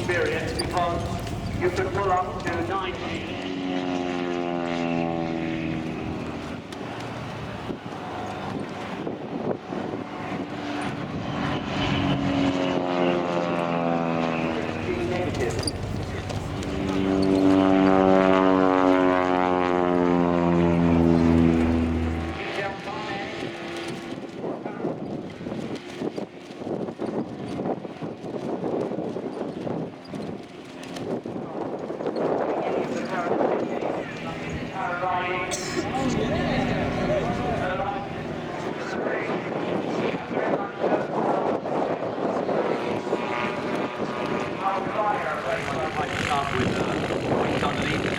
experience because you could pull up to 90.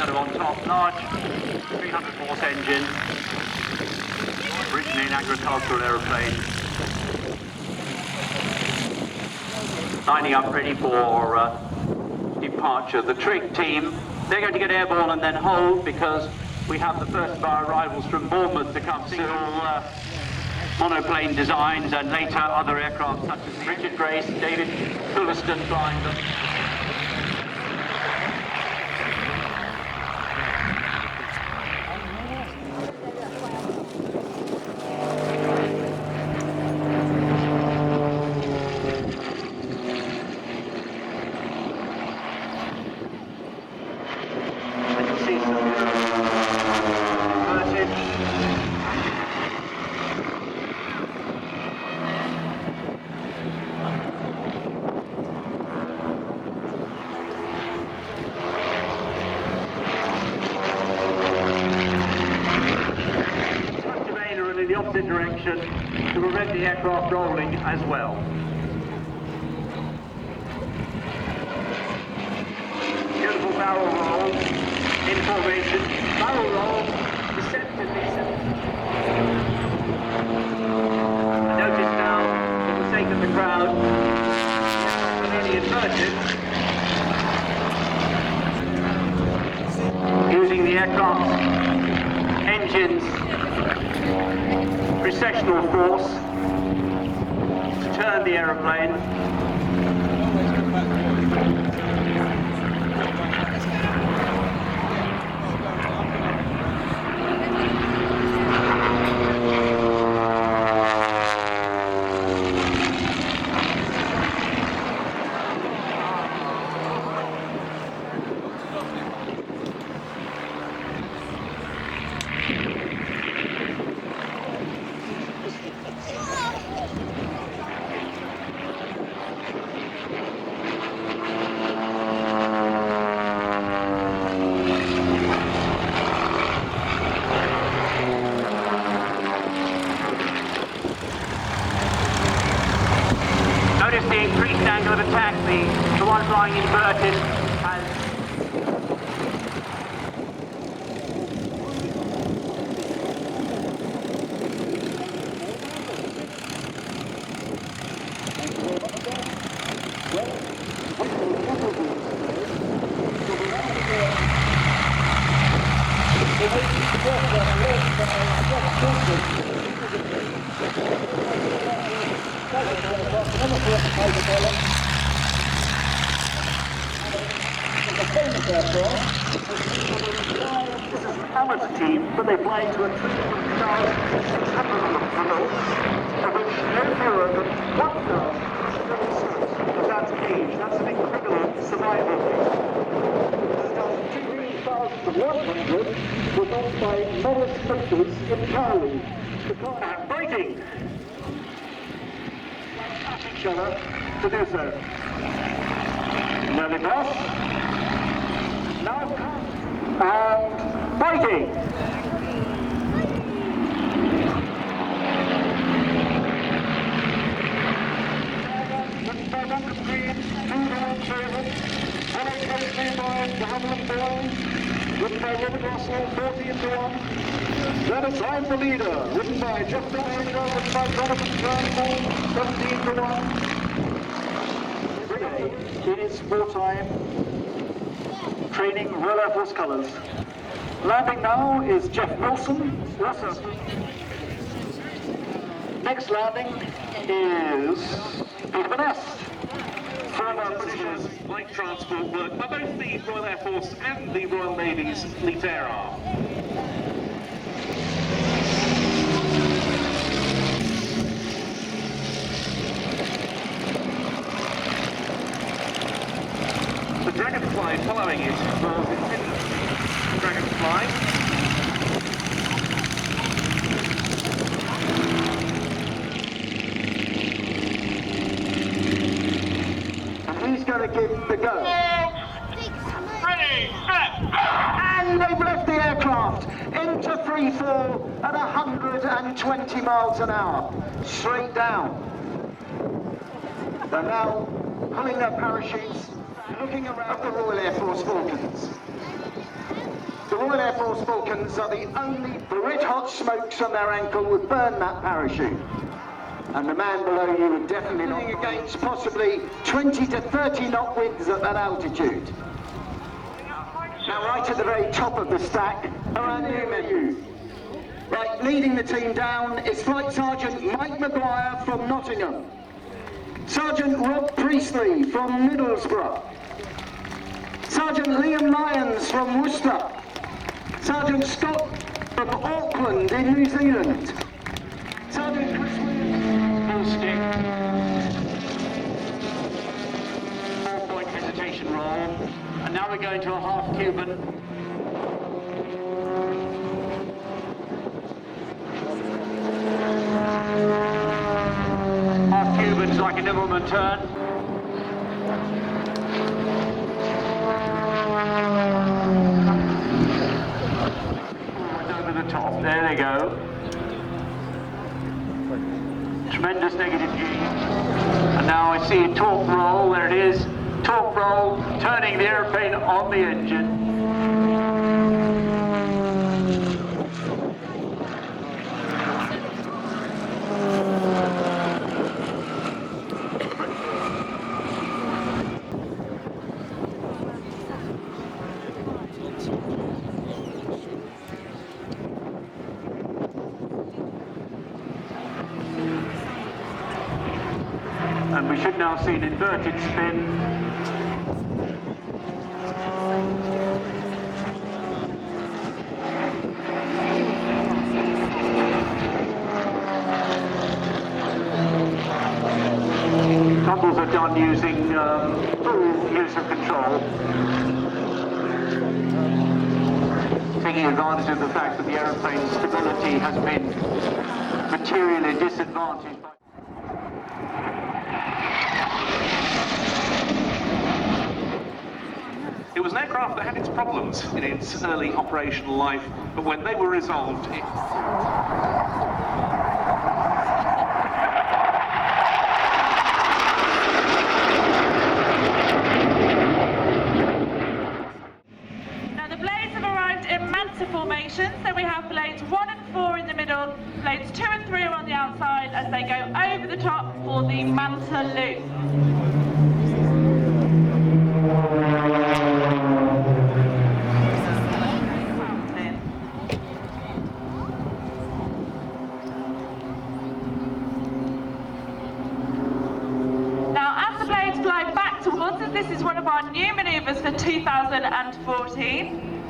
On top, large 300 horse engine, originally an agricultural aeroplane, lining up ready for departure. The trig team, they're going to get airborne and then hold because we have the first of our arrivals from Bournemouth to come see all monoplane designs and later other aircraft such as Richard Grace, David Fullerton flying them. Direction to prevent the aircraft rolling as well. Beautiful barrel roll, in formation, barrel roll, deceptively. Notice now, for the sake of the crowd, nearly inverted, using the aircraft's engines recessional force to turn the aeroplane. Notice the increased angle of attack, the one flying inverted has amateur team, but they fly to a 3,600 level, of which no fewer than 1,000 that's age. That's an incredible survival rate. 3,100 were done by modest motors entirely. Braking! At each other to do so. Nearly cross. Now and braking! On the screen, 2 down chasing, 183 by the Hamlin Boys, written by Robert Russell, 40-1. Then it's I'm the Leader, written by Jeff Dawson, written by Jonathan Turnbull, 17-1. It is wartime training Royal Air Force colours. Landing now is Jeff Wilson. Next landing is Peter Van Est. British light transport work by both the Royal Air Force and the Royal Navy's Fleet Air Arm. The Dragonfly following it was intended Dragonfly. He's going to give the go. Ready, set! And they've left the aircraft into free fall at 120 miles an hour, straight down. They're now pulling their parachutes, looking around the Royal Air Force Vulcans. The Royal Air Force Vulcans are the only red-hot smokes on their ankle would burn that parachute. And the man below you would definitely not against possibly 20 to 30 knot winds at that altitude. Now right at the very top of the stack are our new menu. Right, leading the team down is Flight Sergeant Mike Maguire from Nottingham. Sergeant Rob Priestley from Middlesbrough. Sergeant Liam Lyons from Worcester. Sergeant Scott from Auckland in New Zealand. Sergeant Chris Full stick. 4-point hesitation roll. And now we're going to a half Cuban. Half Cuban's like a nibbleman turn. Over the top. There they go. Tremendous negative G. And now I see a torque roll, there it is. Torque roll, turning the airplane on the engine. And we should now see an inverted spin. Tumbles are done using full use of control. Taking advantage of the fact that the aeroplane's stability has been materially disadvantaged. It was an aircraft that had its problems in its early operational life, but when they were resolved, Now the blades have arrived in Manta formation, so we have blades 1 and 4 in the middle, blades 2 and 3 are on the outside as they go over the top for the Manta loop. This is one of our new manoeuvres for 2014.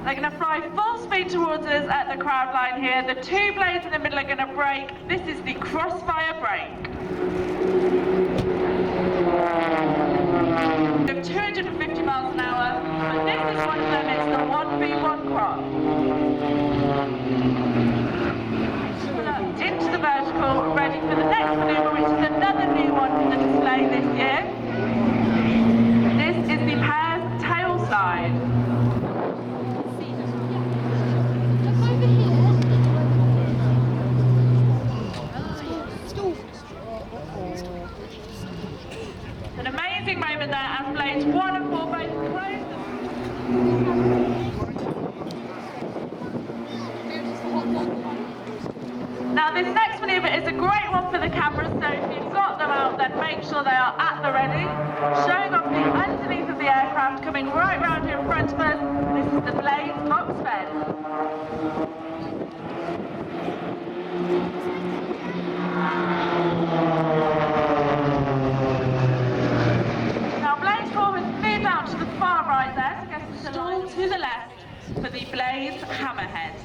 They're going to fly full speed towards us at the crowd line here. The two blades in the middle are going to brake. This is the crossfire brake. We have 250 miles an hour, but this is one of them. It's the 1v1 crop. Pull up into the vertical, ready for the next manoeuvre, which is another new one for the display this year. This is the Pear's tail slide. An amazing moment there as blades 1 and 4 both close. Now this next manoeuvre is a great one for the cameras, so if you've got them out then make sure they are at the ready. Showing off the underneath of the aircraft, coming right round here in front of us. This is the blades box fed. the Blaze Hammerhead.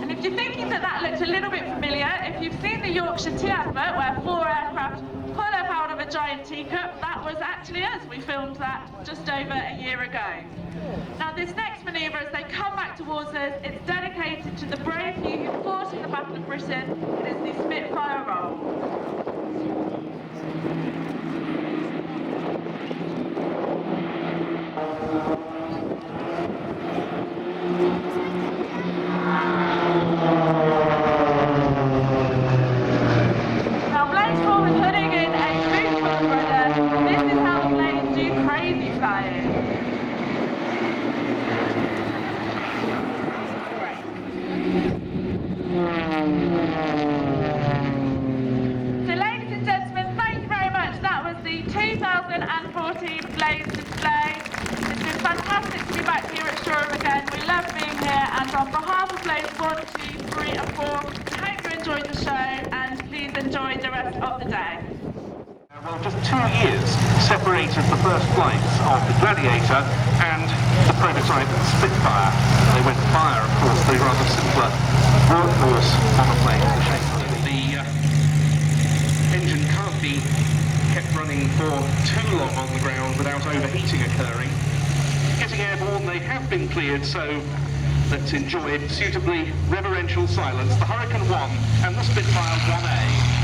And if you're thinking that that looked a little bit familiar, if you've seen the Yorkshire Tea advert where 4 aircraft pull up out of a giant teacup, that was actually us. We filmed that just over a year ago. Now this next manoeuvre, as they come back towards us, it's dedicated to the brave few who fought in the Battle of Britain. It is the Spitfire roll. Now Blaze Paul is putting in a beautiful rudder. This is how the Blaze do crazy flying. So ladies and gentlemen, thank you very much. That was the 2014 Blaze display. It's been fantastic to be back here at Shoreham again. We love being here, and on behalf of Blaze 1, 2, 3 and 4, we hope you enjoyed the show and please enjoy the rest of the day. Well, just 2 years separated the first flights of the Gladiator and the prototype Spitfire. They went fire, of course, the rather simpler workhorse monoplane. The engine can't be kept running for too long on the ground without overheating occurring. Getting airborne, they have been cleared, so let's enjoy suitably reverential silence. The Hurricane 1 and the Spitfire 1A.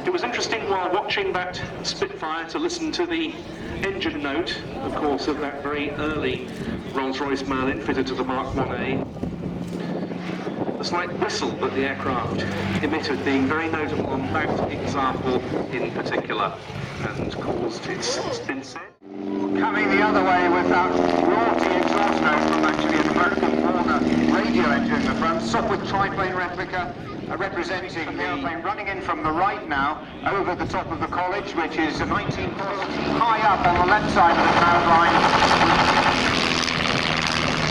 It was interesting while watching that Spitfire to listen to the engine note, of course, of that very early Rolls-Royce Merlin fitted to the Mark 1A. The slight whistle that the aircraft emitted being very notable on that example in particular, and caused its spin set. Coming the other way with that raughty exhaust note from actually an American Warner radio engine in the front, Sopwith triplane replica representing the airplane running in from the right now over the top of the college, which is 19 feet high up on the left side of the cloud line.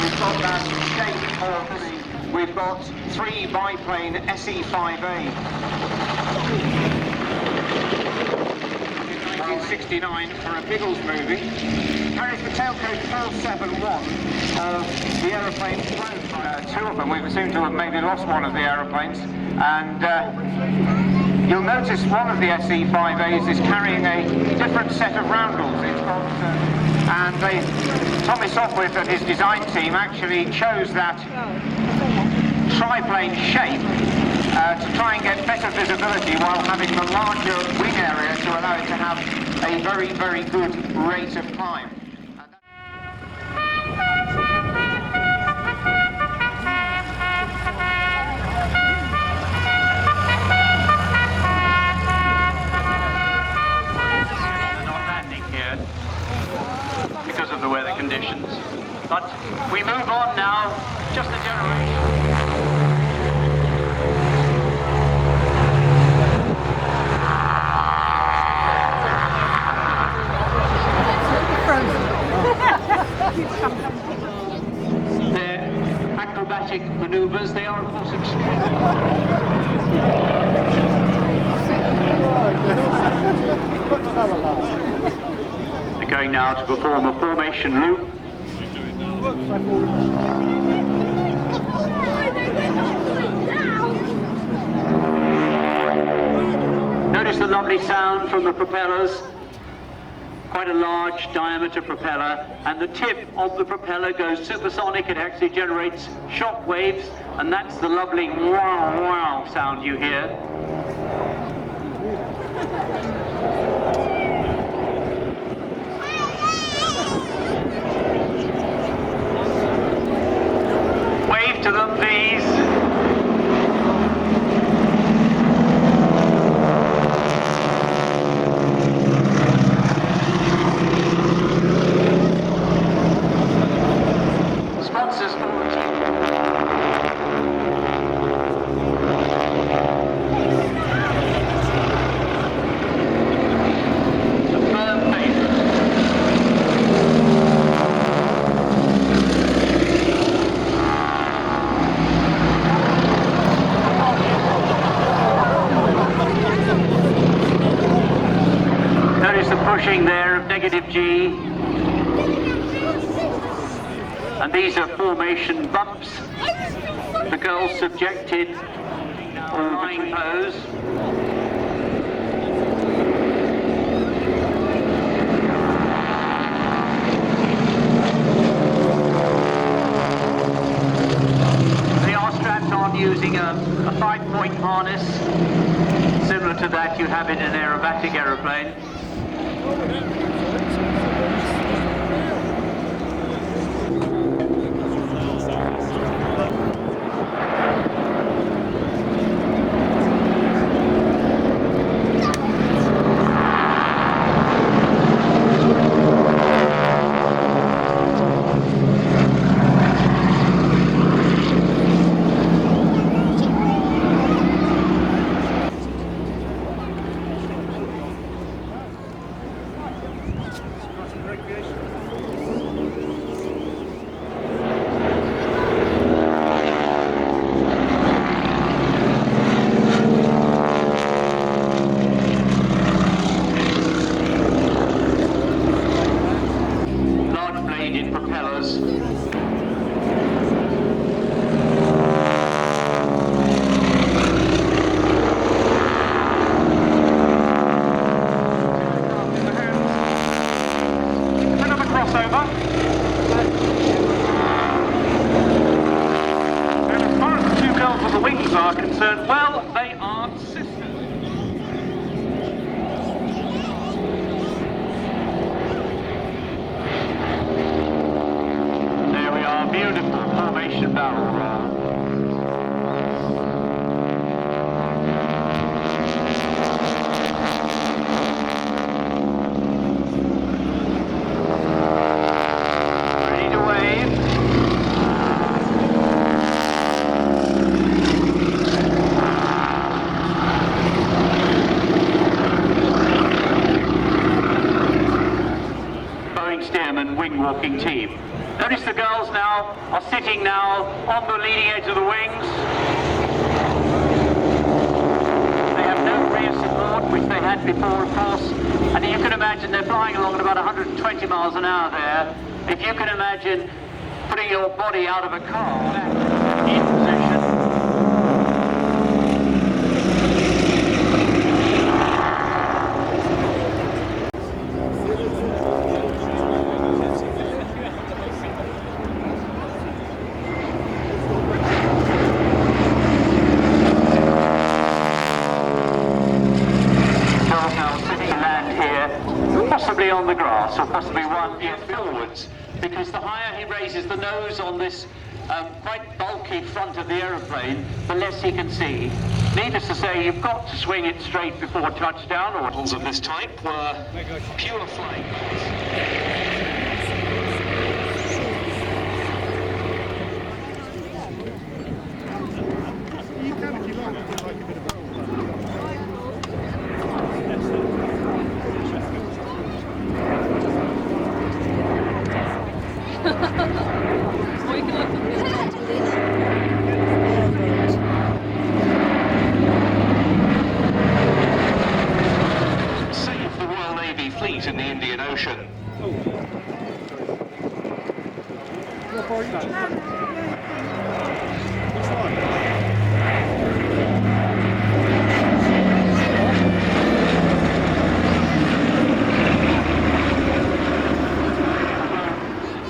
We've got that shape of the, we've got 3 biplane SE5A. 1969 for a Biggles movie. Carries the tailcode 471 of the aeroplanes flown by 2 of them. We seem to have maybe lost one of the aeroplanes. And You'll notice one of the SE5As is carrying a different set of roundels. Tommy Sopwith and his design team actually chose that triplane shape to try and get better visibility while having the larger wing area to allow it to have a very, very good rate of climb. Because of the weather conditions. But we move on now, just a generation. They're acrobatic maneuvers, they are of course They're going now to perform a formation loop. Notice the lovely sound from the propellers. Quite a large diameter propeller, and the tip of the propeller goes supersonic. It actually generates shock waves, and that's the lovely wow wow sound you hear. Wave to them, please. Sponsors pushing there of negative G, and these are formation bumps. The girls subjected on lying pose. They are strapped on using a 5-point harness, similar to that you have in an aerobatic aeroplane. Wing-walking team. Notice the girls now are sitting now on the leading edge of the wings. They have no rear support, which they had before, of course. And you can imagine they're flying along at about 120 miles an hour there. If you can imagine putting your body out of a car in position. or possibly one gear forwards, because the higher he raises the nose on this quite bulky front of the aeroplane, the less he can see. Needless to say, you've got to swing it straight before touchdown, or Models of this type were pure flybys. Save the Royal Navy fleet in the Indian Ocean.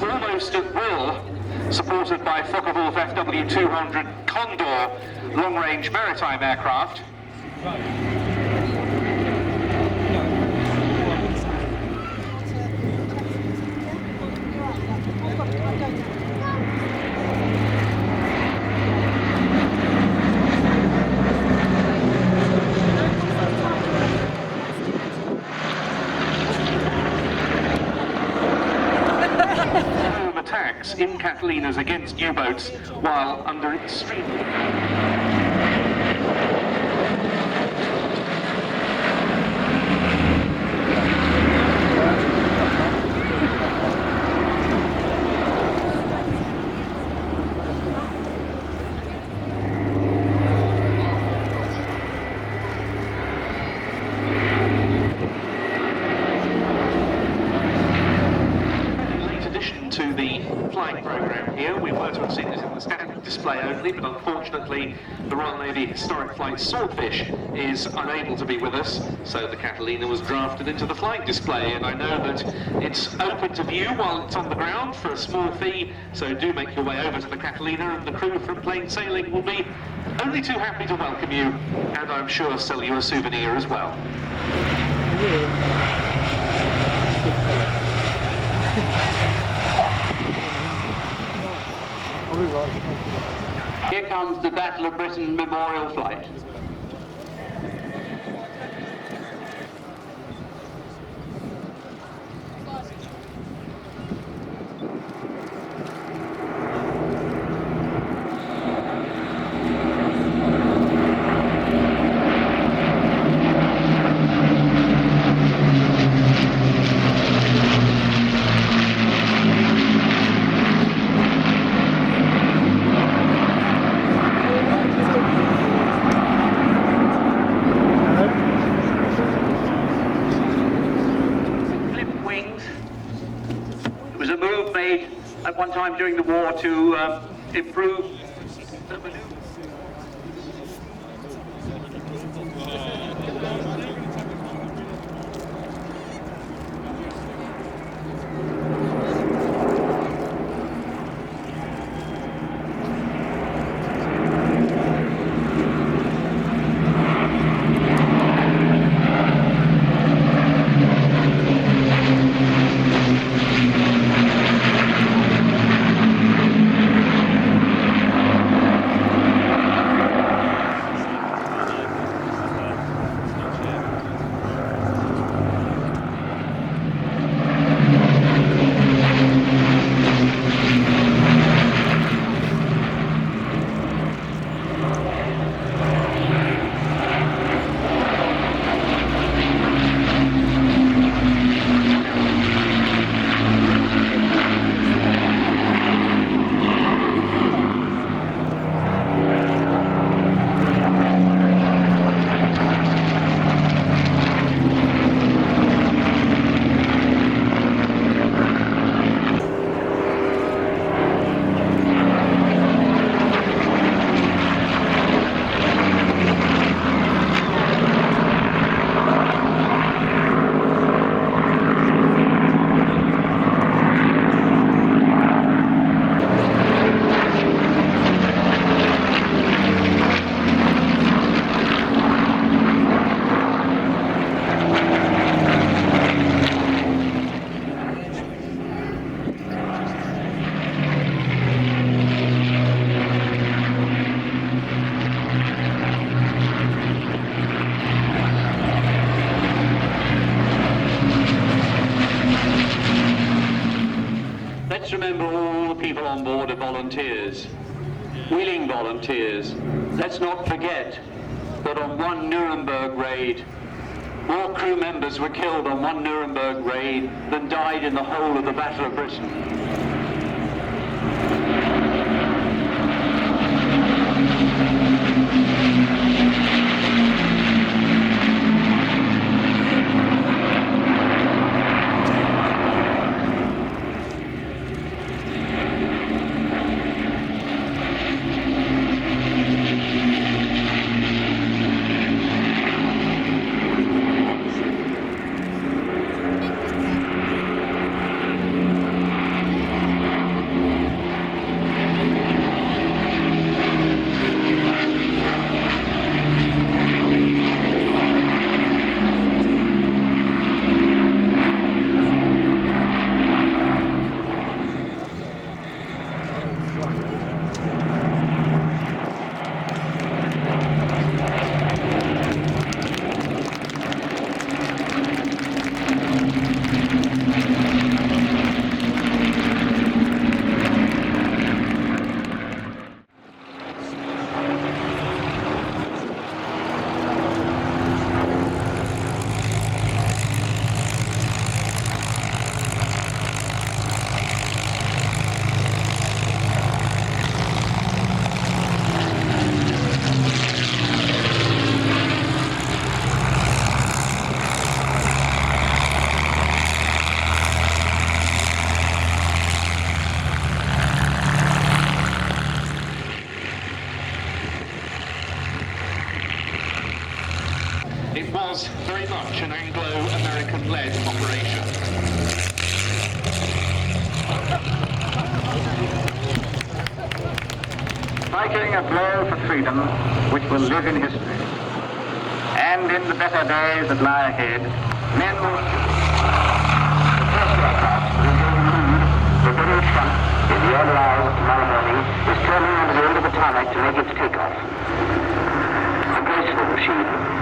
Almost at will, supported by Focke-Wulf FW-200 Condor long-range maritime aircraft. Attacks in Catalinas against U-boats while under extreme... to the flying program here. We were to have seen this in the static display only, but unfortunately the Royal Navy Historic Flight Swordfish is unable to be with us, so the Catalina was drafted into the flying display, and I know that it's open to view while it's on the ground for a small fee, so do make your way over to the Catalina, and the crew from Plain Sailing will be only too happy to welcome you, and I'm sure sell you a souvenir as well. Here comes the Battle of Britain Memorial Flight. At one time during the war to improve the maneuver. people on board are volunteers, willing volunteers. Let's not forget that on one Nuremberg raid, more crew members were killed on one Nuremberg raid than died in the whole of the Battle of Britain. It was very much an Anglo-American-led operation. Striking a blow for freedom which will live in history. And in the better days that lie ahead, men will... The first aircraft will go to lead the very front in the early hours of tomorrow morning is turning under the end of the tarmac to make its takeoff. A graceful machine.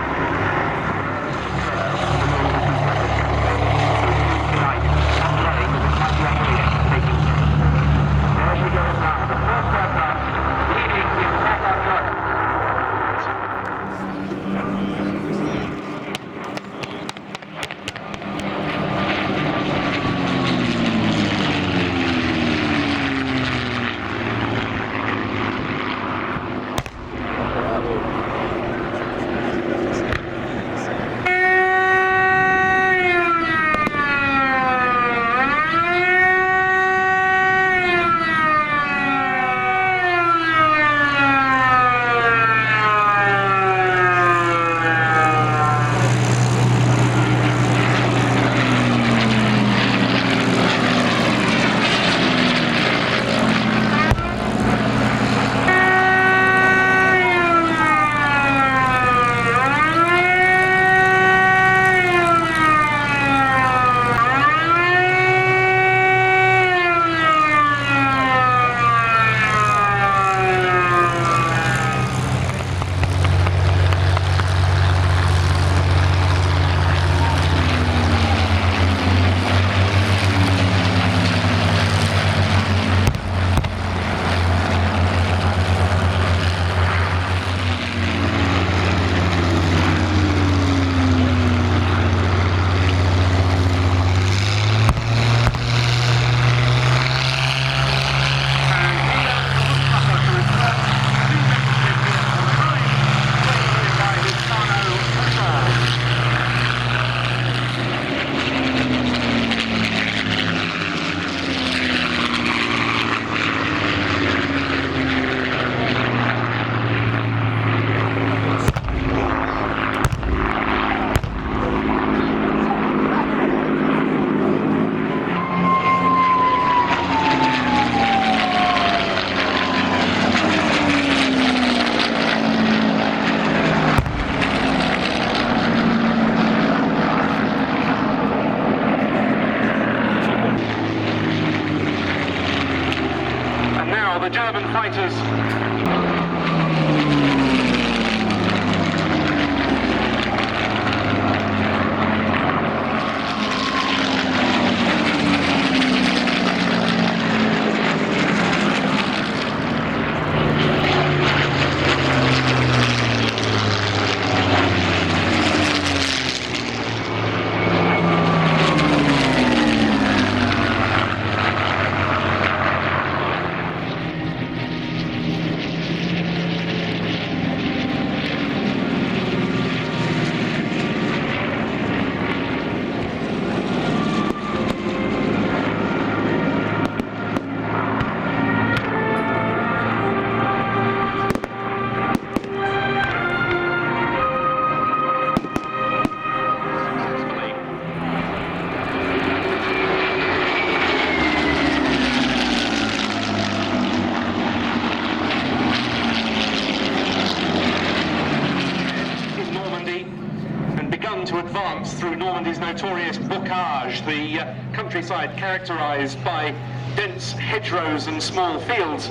to advance through Normandy's notorious bocage, the countryside characterised by dense hedgerows and small fields.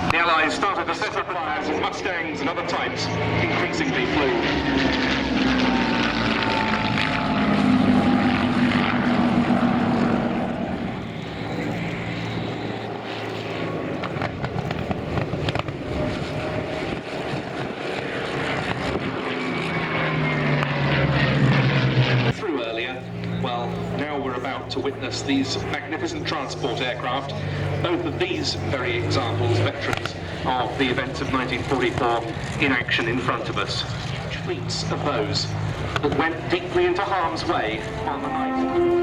The Allies started to set up fires and Mustangs and other types increasingly flew. To witness these magnificent transport aircraft, both of these very examples, veterans of the events of 1944, in action in front of us. Fleets of those that went deeply into harm's way on the night.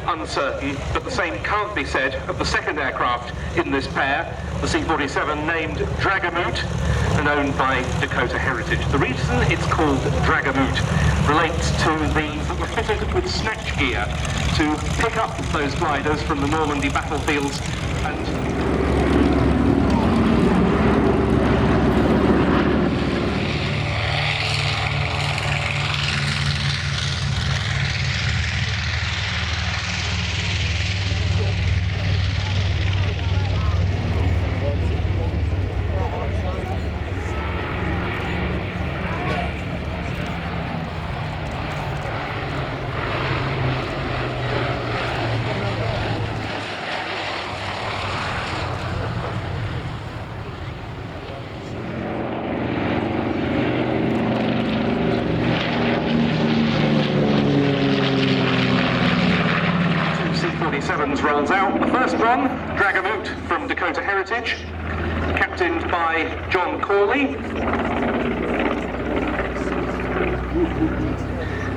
Uncertain, but the same can't be said of the second aircraft in this pair, the C-47, named Dragamute and owned by Dakota Heritage. The reason it's called Dragamute relates to that were fitted with snatch gear to pick up those gliders from the Normandy battlefields and rolls out. The first one, Dragamute from Dakota Heritage, captained by John Corley.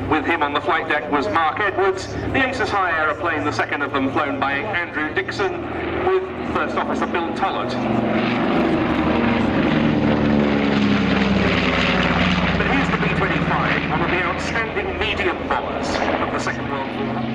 With him on the flight deck was Mark Edwards, the Aces High aeroplane, the second of them flown by Andrew Dixon, with First Officer Bill Tullett. But here's the B-25, one of the outstanding medium bombers of the Second World War.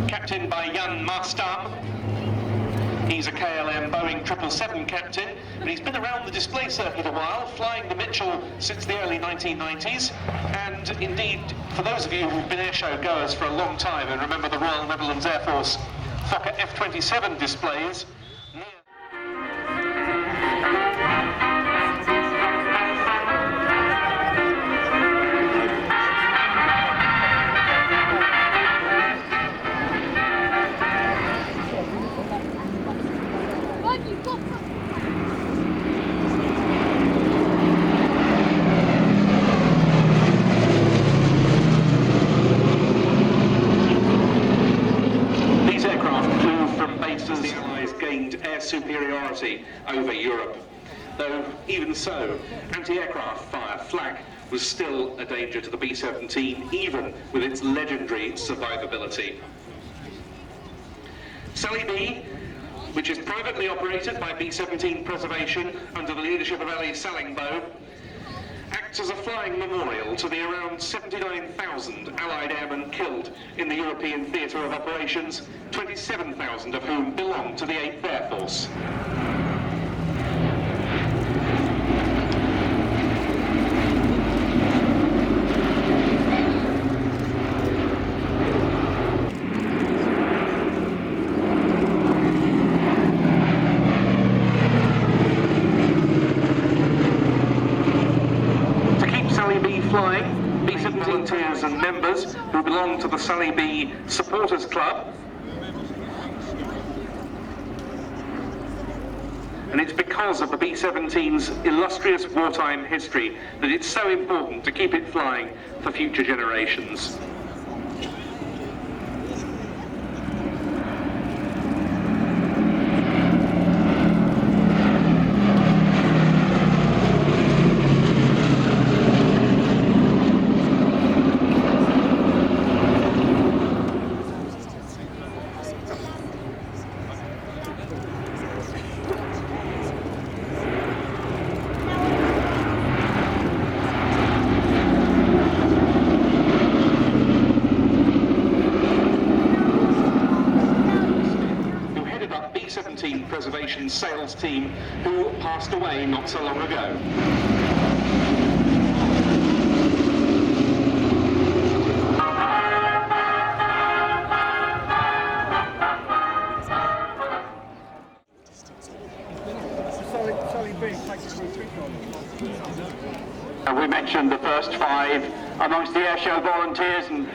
Captained by Jan Marstam. He's a KLM Boeing 777 captain, but he's been around the display circuit a while, flying the Mitchell since the early 1990s. And indeed, for those of you who've been airshow goers for a long time and remember the Royal Netherlands Air Force Fokker F-27 displays, superiority over Europe. Though, even so, anti-aircraft fire flak was still a danger to the B-17, even with its legendary survivability. Sally B, which is privately operated by B-17 Preservation under the leadership of Ellie Sallingboe, acts as a flying memorial to the around 79,000 Allied airmen killed in the European theatre of operations, 27,000 of whom belong to the 8th Air Force. Flying, B-17 volunteers and members who belong to the Sally B Supporters Club And it's because of the B-17's illustrious wartime history that it's so important to keep it flying for future generations. Preservation sales team who passed away not so long ago. We mentioned the first 5 amongst the Airshow volunteers and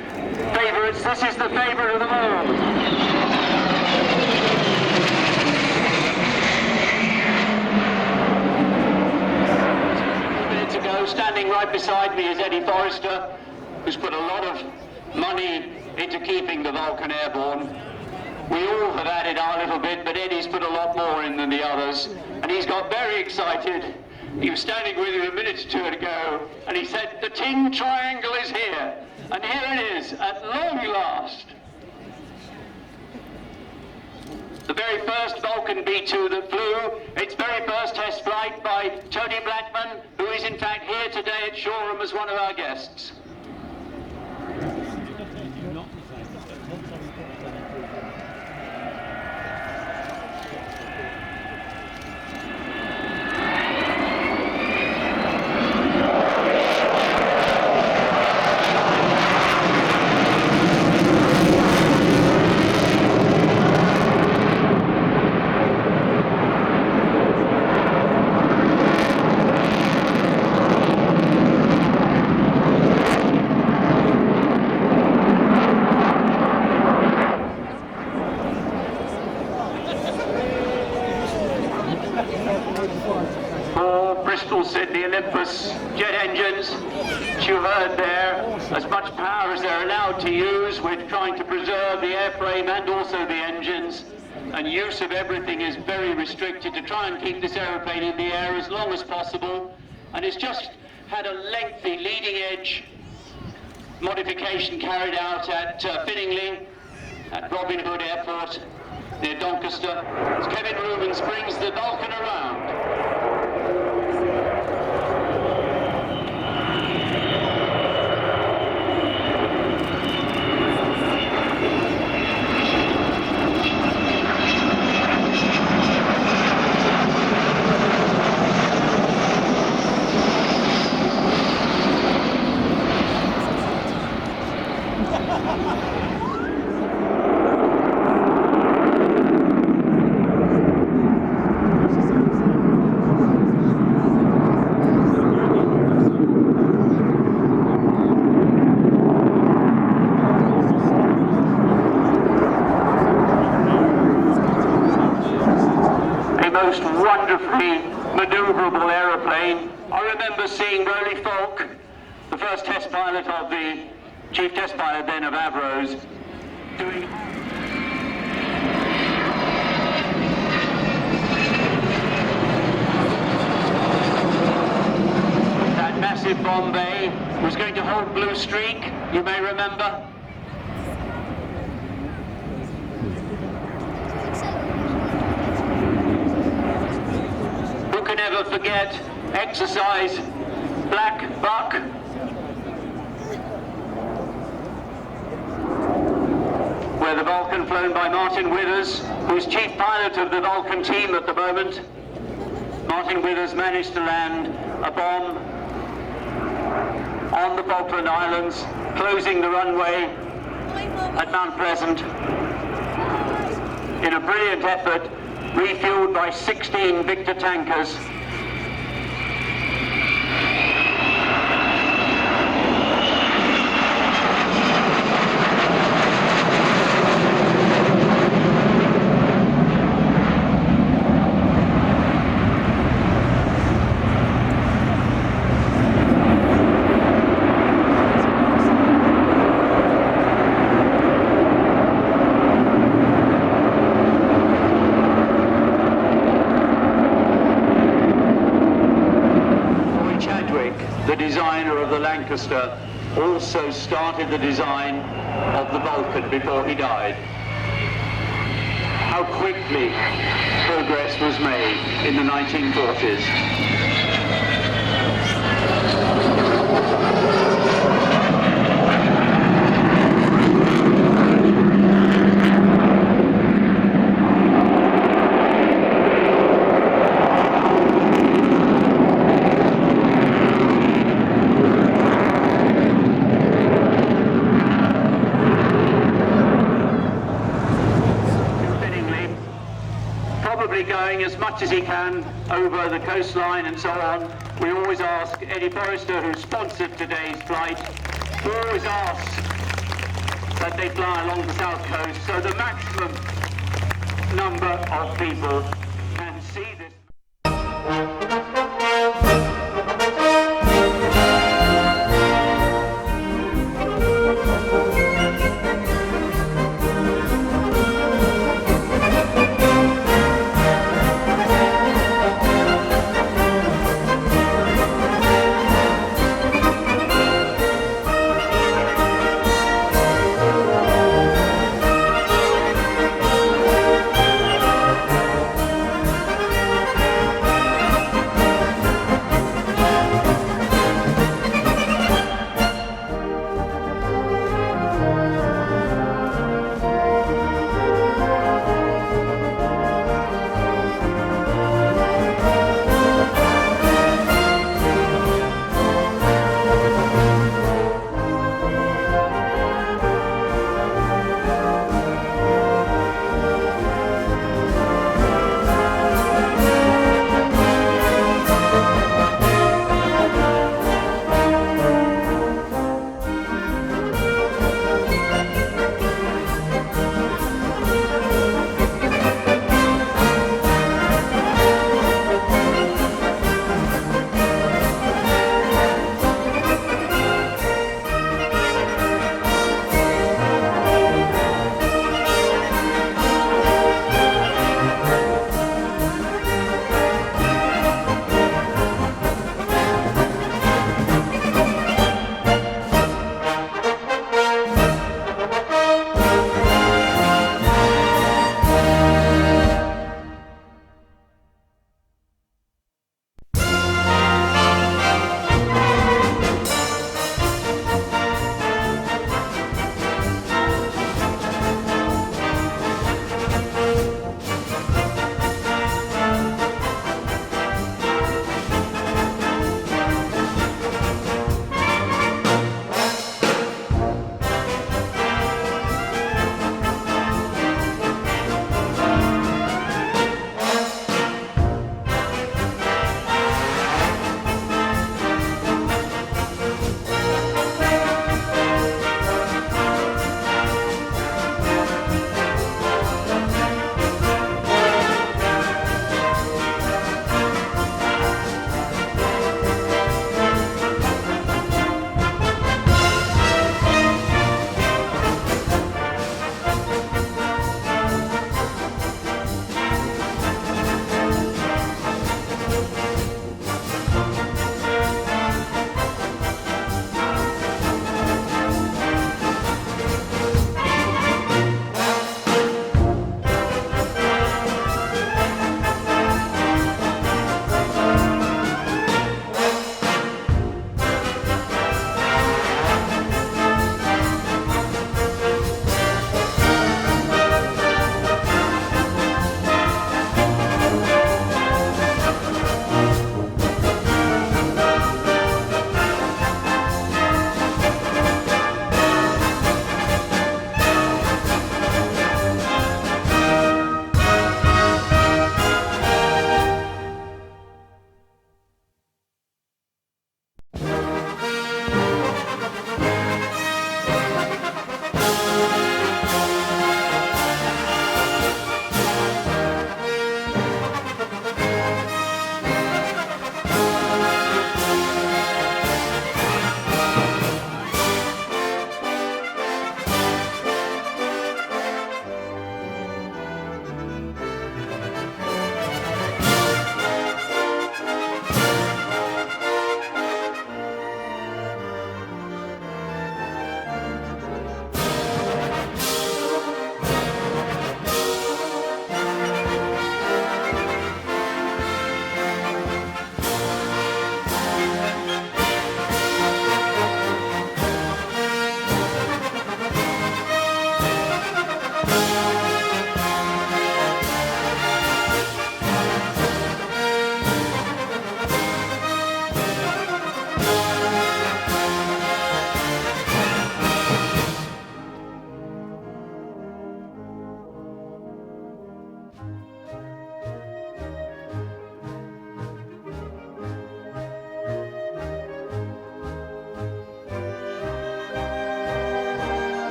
favourites. This is the favourite of them all. Standing right beside me is Eddie Forrester, who's put a lot of money into keeping the Vulcan airborne. We all have added our little bit, but Eddie's put a lot more in than the others, and he's got very excited. He was standing with you a minute or two ago, and he said, "The tin triangle is here," and here it is, at long last. The very first Vulcan B-2 that flew, its very first test flight by Tony Blackman, who is in fact here today at Shoreham as one of our guests. Sydney Olympus jet engines, which you heard there, as much power as they're allowed to use. We're trying to preserve the airframe and also the engines, and use of everything is very restricted to try and keep this aeroplane in the air as long as possible. And it's just had a lengthy leading edge modification carried out at Finningley, at Robin Hood Airport near Doncaster, as Kevin Rubens brings the Vulcan around. Most wonderfully maneuverable aeroplane. I remember seeing Rowley Falk, the first test pilot of the chief test pilot then of Avros, doing that massive bomb bay was going to hold Blue Streak, you may remember. Never forget exercise Black Buck. Where the Vulcan flown by Martin Withers, who is chief pilot of the Vulcan team at the moment. Martin Withers managed to land a bomb on the Falkland Islands, closing the runway at Mount Pleasant in a brilliant effort, refueled by 16 Victor tankers. Lancaster also started the design of the Vulcan before he died. How quickly progress was made in the 1940s. Going as much as he can over the coastline and so on. We always ask Eddie Forrester, who sponsored today's flight, always asks that they fly along the south coast so the maximum number of people can see this.